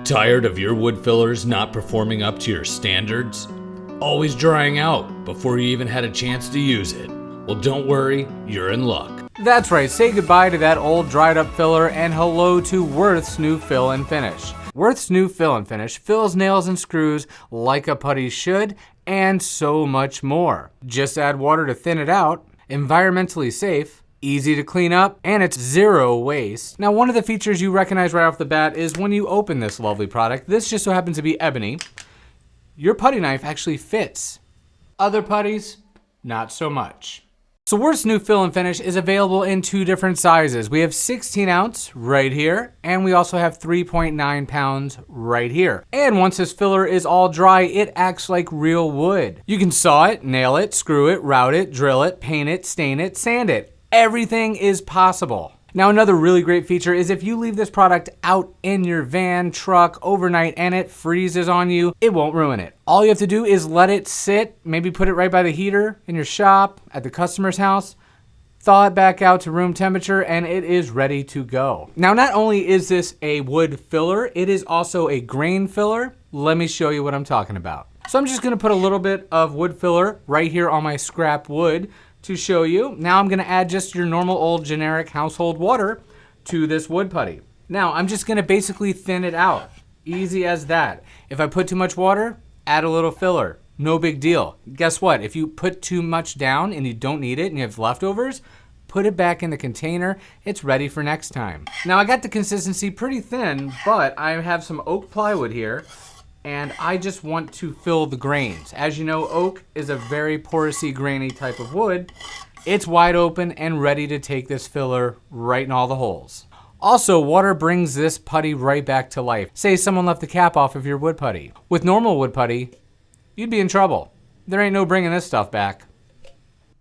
Tired of your wood fillers not performing up to your standards? Always drying out before you even had a chance to use it? Well, don't worry, you're in luck. That's right, say goodbye to that old dried up filler and hello to Worth's new fill and finish. Worth's new fill and finish fills nails and screws like a putty should, and so much more. Just add water to thin it out, environmentally safe, easy to clean up, and it's zero waste. Now, one of the features you recognize right off the bat is when you open this lovely product, this just so happens to be ebony, your putty knife actually fits. Other putties, not so much. So Worth's new fill and finish is available in two different sizes. We have 16 ounce right here, and we also have 3.9 pounds right here. And once this filler is all dry, it acts like real wood. You can saw it, nail it, screw it, route it, drill it, paint it, stain it, sand it. Everything is possible. Now, another really great feature is if you leave this product out in your van, truck, overnight, and it freezes on you, it won't ruin it. All you have to do is let it sit, maybe put it right by the heater in your shop, at the customer's house, thaw it back out to room temperature, and it is ready to go. Now, not only is this a wood filler, it is also a grain filler. Let me show you what I'm talking about. So I'm just gonna put a little bit of wood filler right here on my scrap wood to show you. Now I'm gonna add just your normal old generic household water to this wood putty. Now I'm just gonna basically thin it out. Easy as that. If I put too much water, add a little filler. No big deal. Guess what? If you put too much down and you don't need it and you have leftovers, put it back in the container. It's ready for next time. Now I got the consistency pretty thin, but I have some oak plywood here, and I just want to fill the grains. As you know, oak is a very porousy, grainy type of wood. It's wide open and ready to take this filler right in all the holes. Also, water brings this putty right back to life. Say someone left the cap off of your wood putty. With normal wood putty, you'd be in trouble. There ain't no bringing this stuff back.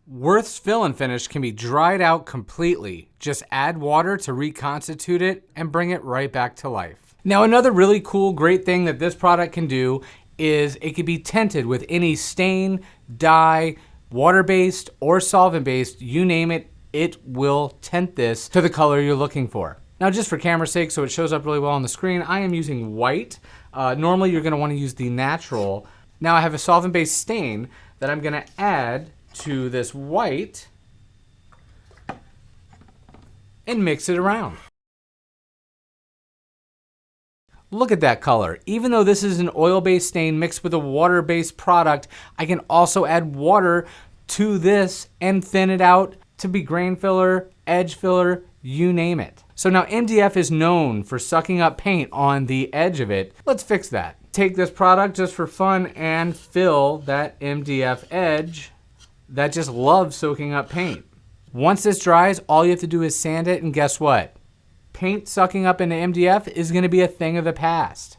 Worth's fill and finish can be dried out completely. Just add water to reconstitute it and bring it right back to life. Now, another really cool, great thing that this product can do is it can be tinted with any stain, dye, water-based or solvent-based, you name it, it will tint this to the color you're looking for. Now, just for camera's sake, so it shows up really well on the screen, I am using white. Normally, you're gonna wanna use the natural. Now, I have a solvent-based stain that I'm gonna add to this white and mix it around. Look at that color. Even though this is an oil-based stain mixed with a water-based product, I can also add water to this and thin it out to be grain filler, edge filler, you name it. So now MDF is known for sucking up paint on the edge of it. Let's fix that. Take this product just for fun and fill that MDF edge that just loves soaking up paint. Once this dries, all you have to do is sand it, and guess what? Paint sucking up into MDF is gonna be a thing of the past.